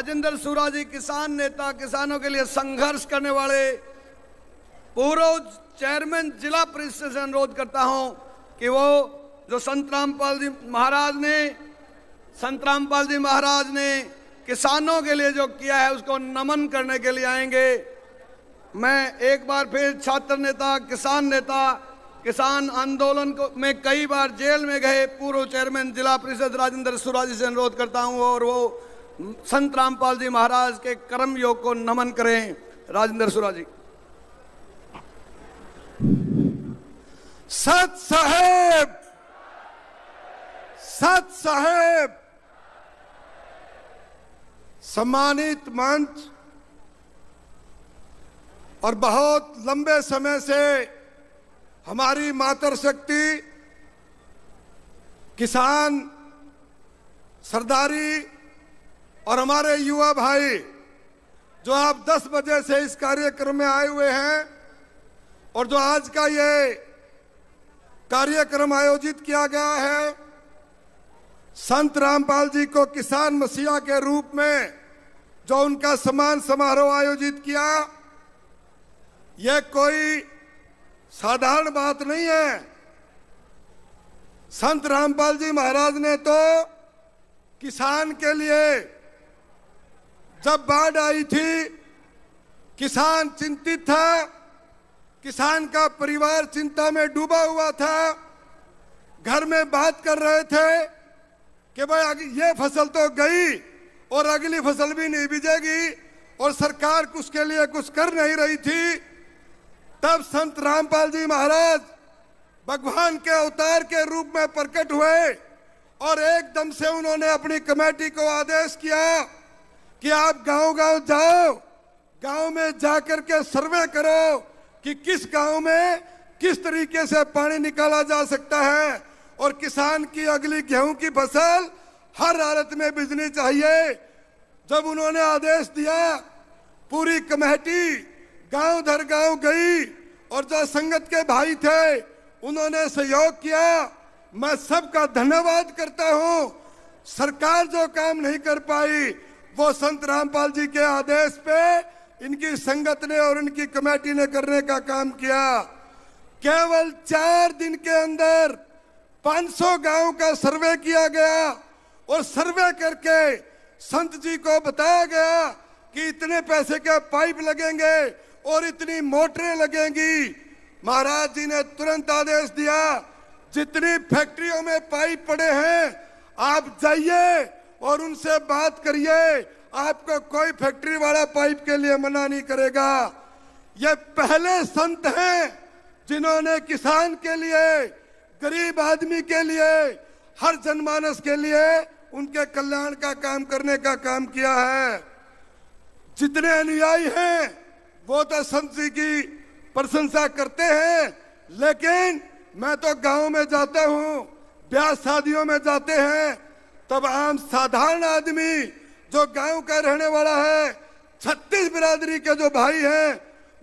राजेंद्र सूरा जी किसान नेता, किसानों के लिए संघर्ष करने वाले पूर्व चेयरमैन जिला परिषद से अनुरोध करता हूं कि वो जो संत रामपाल जी महाराज ने किसानों के लिए जो किया है उसको नमन करने के लिए आएंगे। मैं एक बार फिर छात्र नेता, किसान आंदोलन में कई बार जेल में गए पूर्व चेयरमैन जिला परिषद राजेंद्र सूरा जी से अनुरोध करता हूं और वो संत रामपाल जी महाराज के कर्म योग को नमन करें। राजेंद्र सूरा जी। सत साहेब, सत साहेब, सम्मानित मंच और बहुत लंबे समय से हमारी मातृशक्ति किसान सरदारी और हमारे युवा भाई जो आप 10 बजे से इस कार्यक्रम में आए हुए हैं और जो आज का ये कार्यक्रम आयोजित किया गया है, संत रामपाल जी को किसान मसीहा के रूप में जो उनका सम्मान समारोह आयोजित किया, यह कोई साधारण बात नहीं है। संत रामपाल जी महाराज ने तो किसान के लिए, जब बाढ़ आई थी किसान चिंतित था, किसान का परिवार चिंता में डूबा हुआ था, घर में बात कर रहे थे कि भाई ये फसल तो गई और अगली फसल भी नहीं बीजेगी और सरकार उसके लिए कुछ कर नहीं रही थी। तब संत रामपाल जी महाराज भगवान के अवतार के रूप में प्रकट हुए और एकदम से उन्होंने अपनी कमेटी को आदेश किया कि आप गांव-गांव जाओ, गांव में जाकर के सर्वे करो कि किस गांव में किस तरीके से पानी निकाला जा सकता है और किसान की अगली गेहूं की फसल हर हालत में बीजनी चाहिए। जब उन्होंने आदेश दिया, पूरी कमेटी गांव दर गांव गई और जो संगत के भाई थे उन्होंने सहयोग किया। मैं सबका धन्यवाद करता हूं। सरकार जो काम नहीं कर पाई वो संत रामपाल जी के आदेश पे इनकी संगत ने और इनकी कमेटी ने करने का काम किया। केवल 4 दिन के अंदर 500 गांव का सर्वे किया गया और सर्वे करके संत जी को बताया गया कि इतने पैसे के पाइप लगेंगे और इतनी मोटरें लगेंगी। महाराज जी ने तुरंत आदेश दिया, जितनी फैक्ट्रियों में पाइप पड़े हैं आप जाइए और उनसे बात करिए, आपको कोई फैक्ट्री वाला पाइप के लिए मना नहीं करेगा। ये पहले संत हैं जिन्होंने किसान के लिए, गरीब आदमी के लिए, हर जनमानस के लिए उनके कल्याण का काम करने का काम किया है। जितने अनुयायी हैं वो तो संत जी की प्रशंसा करते हैं, लेकिन मैं तो गांव में जाता हूं, ब्याह शादियों में जाते हैं, तब आम साधारण आदमी जो गांव का रहने वाला है, 36 बिरादरी के जो भाई हैं,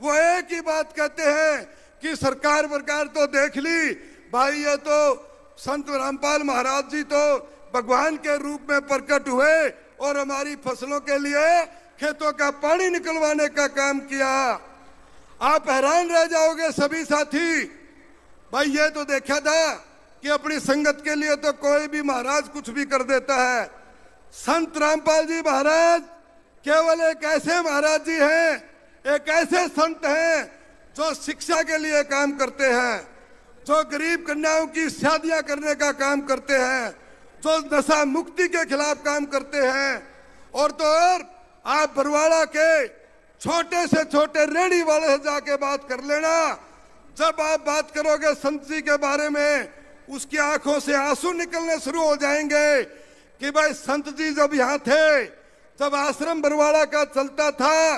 वो एक ही बात कहते हैं कि सरकार तो देख ली भाई, ये तो संत रामपाल महाराज जी तो भगवान के रूप में प्रकट हुए और हमारी फसलों के लिए खेतों का पानी निकलवाने का काम किया। आप हैरान रह जाओगे सभी साथी। भाई ये तो देखा था कि अपनी संगत के लिए तो कोई भी महाराज कुछ भी कर देता है। संत रामपाल जी महाराज केवल एक ऐसे महाराज जी हैं, एक ऐसे संत हैं जो शिक्षा के लिए काम करते हैं, जो गरीब कन्याओं की शादियां करने का काम करते हैं, जो नशा मुक्ति के खिलाफ काम करते हैं। और तो और आप बरवाड़ा के छोटे से छोटे रेहड़ी वाले से जाके बात कर लेना, जब आप बात करोगे संत जी के बारे में उसकी आंखों से आंसू निकलने शुरू हो जाएंगे कि भाई संत जी जब यहाँ थे, जब आश्रम बरवाड़ा का चलता था,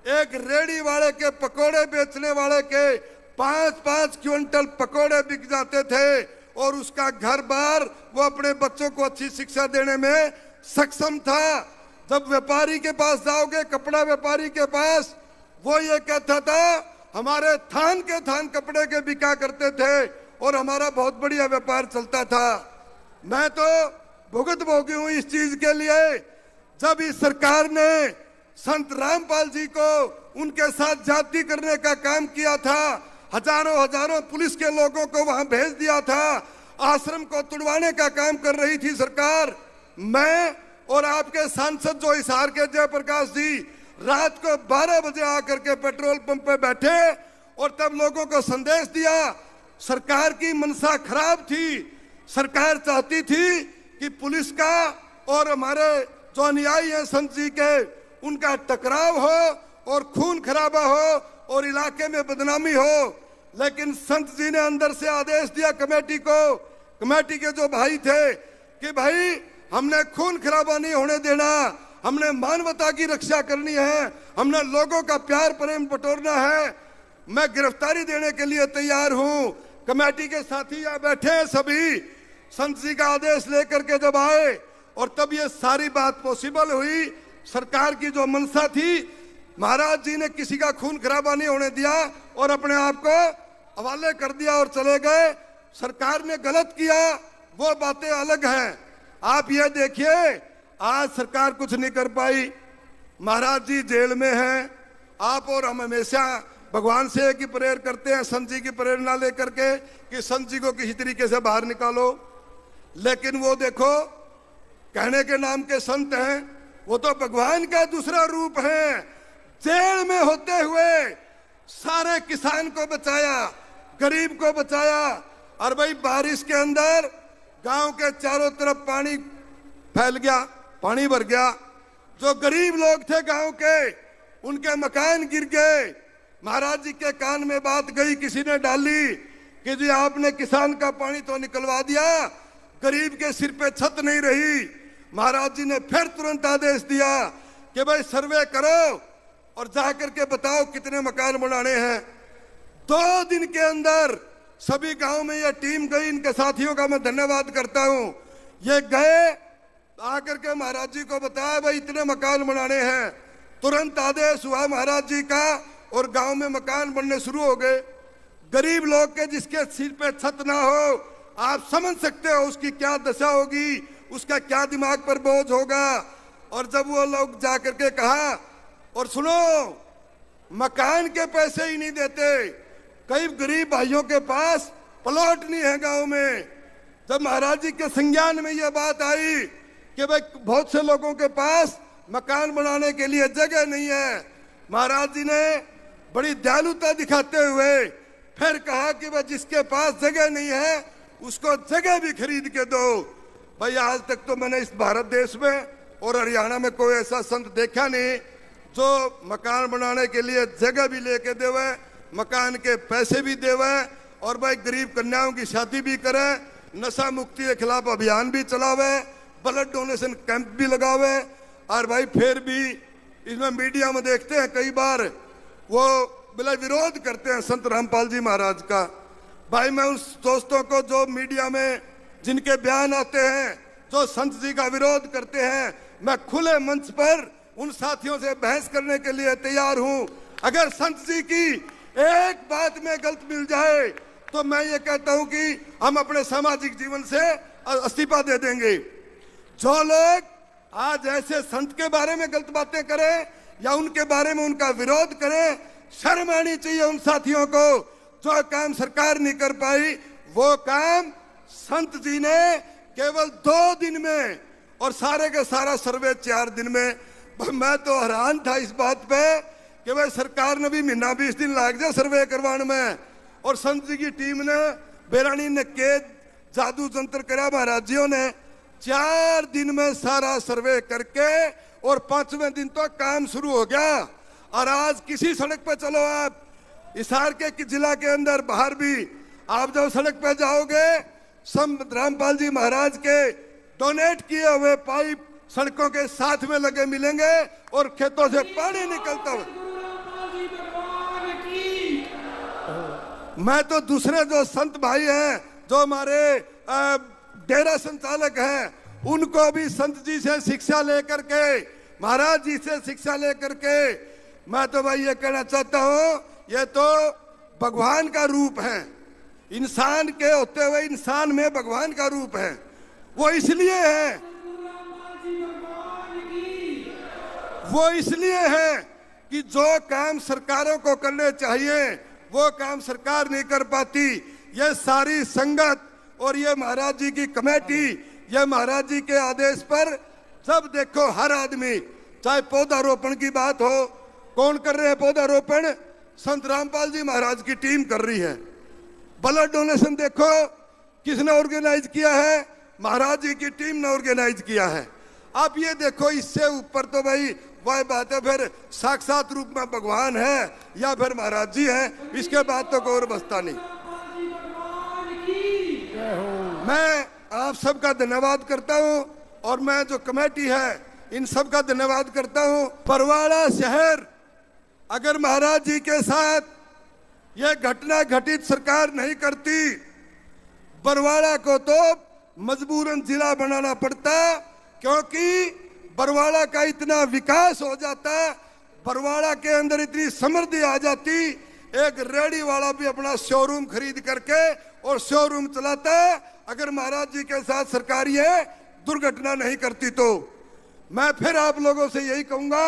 एक रेहड़ी वाले के पकोड़े बेचने वाले के 5-5 क्विंटल पकोड़े बिक जाते थे और उसका घर बार वो अपने बच्चों को अच्छी शिक्षा देने में सक्षम था। जब व्यापारी के पास जाओगे, कपड़ा व्यापारी के पास, वो ये कहता था हमारे थान के थान कपड़े के बिका करते थे और हमारा बहुत बढ़िया व्यापार चलता था। मैं तो भुगत भोगी हूं इस चीज के लिए। जब इस सरकार ने संत रामपाल जी को उनके साथ जाति करने का काम किया था, हजारों हजारों पुलिस के लोगों को वहां भेज दिया था, आश्रम को तुड़वाने का काम कर रही थी सरकार, मैं और आपके सांसद जो हिसार के जयप्रकाश जी रात को 12 बजे आकर के पेट्रोल पंप पे बैठे और तब लोगों को संदेश दिया। सरकार की मनसा खराब थी, सरकार चाहती थी कि पुलिस का और हमारे जो अनुयायी हैं संत जी के उनका टकराव हो और खून खराबा हो और इलाके में बदनामी हो। लेकिन संत जी ने अंदर से आदेश दिया कमेटी को, कमेटी के जो भाई थे कि भाई हमने खून खराबा नहीं होने देना, हमने मानवता की रक्षा करनी है, हमने लोगों का प्यार प्रेम बटोरना है, मैं गिरफ्तारी देने के लिए तैयार हूं। कमेटी के साथी यहाँ बैठे हैं सभी, संत जी का आदेश लेकर के जब आए और तब ये सारी बात पॉसिबल हुई। सरकार की जो मनसा थी, महाराज जी ने किसी का खून खराबा नहीं होने दिया और अपने आप को हवाले कर दिया और चले गए। सरकार ने गलत किया, वो बातें अलग हैं। आप ये देखिए आज सरकार कुछ नहीं कर पाई, महाराज जी जेल में हैं। आप और हम हमेशा भगवान से एक ही प्रेयर करते हैं, संत जी की प्रेरणा लेकर के कि संत जी को किसी तरीके से बाहर निकालो। लेकिन वो देखो कहने के नाम के संत हैं, वो तो भगवान का दूसरा रूप है। जेल में होते हुए सारे किसान को बचाया, गरीब को बचाया। और भाई बारिश के अंदर गांव के चारों तरफ पानी फैल गया, पानी भर गया। जो गरीब लोग थे गांव के, उनके मकान गिर गए। महाराज जी के कान में बात गई, किसी ने डाली कि जी आपने किसान का पानी तो निकलवा दिया, गरीब के सिर पे छत नहीं रही। महाराज जी ने फिर तुरंत आदेश दिया कि भाई सर्वे करो और जाकर के बताओ कितने मकान बनाने हैं। 2 दिन के अंदर सभी गांव में यह टीम गई, इनके साथियों का मैं धन्यवाद करता हूं। ये गए आकर के महाराज जी को बताया भाई इतने मकान बनाने हैं। तुरंत आदेश हुआ महाराज जी का और गांव में मकान बनने शुरू हो गए। गरीब लोग के जिसके सिर पे छत ना हो, आप समझ सकते हो उसकी क्या दशा होगी, उसका क्या दिमाग पर बोझ होगा। और जब वो लोग जाकर के कहा, और सुनो मकान के पैसे ही नहीं देते, कई गरीब भाइयों के पास प्लॉट नहीं है गांव में। जब महाराज जी के संज्ञान में यह बात आई कि भाई बहुत से लोगों के पास मकान बनाने के लिए जगह नहीं है, महाराज जी ने बड़ी दयालुता दिखाते हुए फिर कहा कि भाई जिसके पास जगह नहीं है उसको जगह भी खरीद के दो। भाई आज तक तो मैंने इस भारत देश में और हरियाणा में कोई ऐसा संत देखा नहीं जो मकान बनाने के लिए जगह भी लेके देवे, मकान के पैसे भी देवे और भाई गरीब कन्याओं की शादी भी करे, नशा मुक्ति के खिलाफ अभियान भी चलावे, ब्लड डोनेशन कैंप भी लगावे। और भाई फिर भी इसमें मीडिया में देखते हैं कई बार वो बिला विरोध करते हैं संत रामपाल जी महाराज का। भाई मैं उन दोस्तों को जो मीडिया में जिनके बयान आते हैं, जो संत जी का विरोध करते हैं, मैं खुले मंच पर उन साथियों से बहस करने के लिए तैयार हूं। अगर संत जी की एक बात में गलत मिल जाए तो मैं ये कहता हूं कि हम अपने सामाजिक जीवन से इस्तीफा दे देंगे। जो लोग आज ऐसे संत के बारे में गलत बातें करें या उनके बारे में उनका विरोध करें, शर्म आनी चाहिए उन साथियों को। जो काम सरकार नहीं कर पाई वो काम संत जी ने केवल 2 दिन में और सारे के सारा सर्वे 4 दिन में। मैं तो हैरान था इस बात पे कि भाई सरकार ने भी महीना 20 दिन लाग जाए सर्वे करवाने में, और संत जी की टीम ने बेरानी ने के जादू जंत्र करा महाराजियों ने। 4 दिन में सारा सर्वे करके और 5वें दिन तो काम शुरू हो गया। और आज किसी सड़क पे चलो आप हिसार के जिला के अंदर बाहर भी, आप जब सड़क पे जाओगे संत रामपाल जी महाराज के डोनेट किए हुए पाइप सड़कों के साथ में लगे मिलेंगे और खेतों से पानी निकलता हुआ। मैं तो दूसरे जो संत भाई हैं, जो हमारे डेरा संचालक हैं, उनको भी संत जी से शिक्षा लेकर के, महाराज जी से शिक्षा लेकर के मैं तो भाई ये कहना चाहता हूं, ये तो भगवान का रूप है। इंसान के होते हुए इंसान में भगवान का रूप है। वो इसलिए है वो इसलिए है कि जो काम सरकारों को करने चाहिए वो काम सरकार नहीं कर पाती। ये सारी संगत और ये महाराज जी की कमेटी, ये महाराज जी के आदेश पर जब देखो हर आदमी, चाहे पौधारोपण की बात हो, कौन कर रहे हैं पौधारोपण? संत रामपाल जी महाराज की टीम कर रही है। ब्लड डोनेशन देखो किसने ऑर्गेनाइज किया है? महाराज जी की टीम ने ऑर्गेनाइज किया है। अब ये देखो, इससे ऊपर तो भाई वह बात है, फिर साक्षात रूप में भगवान है या फिर महाराज जी हैं, इसके बाद तो कोई और बसता नहीं। मैं आप सबका धन्यवाद करता हूं और मैं जो कमेटी है इन सबका धन्यवाद करता हूं। बरवाड़ा शहर अगर महाराज जी के साथ यह घटना घटित सरकार नहीं करती, बरवाड़ा को तो मजबूरन जिला बनाना पड़ता, क्योंकि बरवाड़ा का इतना विकास हो जाता, बरवाड़ा के अंदर इतनी समृद्धि आ जाती, एक रेडी वाला भी अपना शोरूम खरीद करके और शोरूम चलाता अगर महाराज जी के साथ सरकार ये दुर्घटना नहीं करती। तो मैं फिर आप लोगों से यही कहूंगा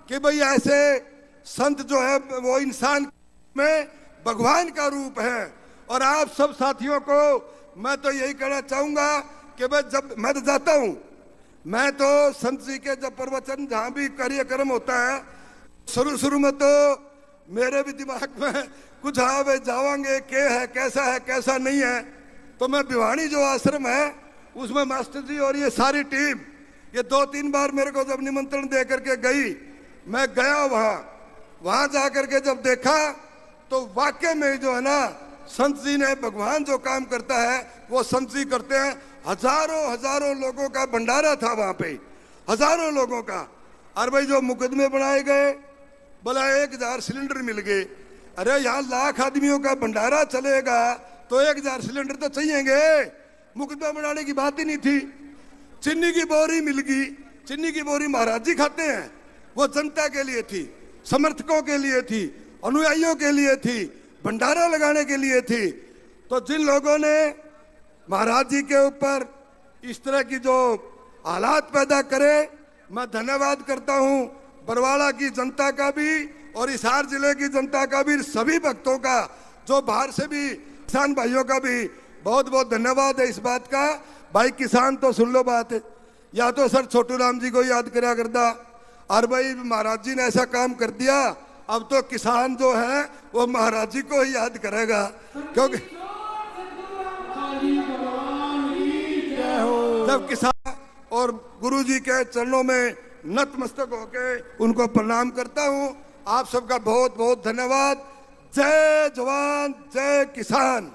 कि भाई ऐसे संत जो है वो इंसान में भगवान का रूप है। और आप सब साथियों को मैं तो यही कहना चाहूंगा कि भाई जब मैं तो जाता हूं, मैं तो संत जी के जब प्रवचन जहां भी कार्यक्रम होता है, शुरू में तो मेरे भी दिमाग में कुछ हाँ भाई जावांगे क्या है, कैसा नहीं है। तो मैं भिवानी जो आश्रम है उसमें मास्टर जी और ये सारी टीम ये 2-3 बार मेरे को जब निमंत्रण दे करके गई, मैं गया वहां जा करके जब देखा तो वाकई में जो है ना, संत जी ने भगवान जो काम करता है वो संत जी करते हैं। हजारों लोगों का भंडारा था वहां पे, हजारों लोगों का। और भाई जो मुकदमे बनाए गए, बोला 1000 सिलेंडर मिल गए। अरे यहाँ लाख आदमियों का भंडारा चलेगा तो 1000 सिलेंडर तो चाहिएंगे, मुकदमा बनाने की बात ही नहीं थी। चीनी की बोरी मिल गई, चीनी की बोरी महाराज जी खाते हैं, वो जनता के लिए थी, समर्थकों के लिए थी, अनुयायियों के लिए थी, भंडारा लगाने के लिए थी। तो जिन लोगों ने महाराज जी के ऊपर इस तरह की जो हालात पैदा करे, मैं धन्यवाद करता हूं बरवाड़ा की जनता का भी और हिसार जिले की जनता का भी, सभी भक्तों का, जो बाहर से भी किसान भाइयों का भी बहुत बहुत धन्यवाद है इस बात का। भाई किसान तो सुन लो बात, या तो सर छोटू राम जी को याद करा करता, और भाई महाराज जी ने ऐसा काम कर दिया, अब तो किसान जो है वो महाराज जी को ही याद करेगा। क्योंकि जब किसान और गुरु जी के चरणों में नतमस्तक होके उनको प्रणाम करता हूं। आप सबका बहुत बहुत धन्यवाद। जय जवान जय किसान।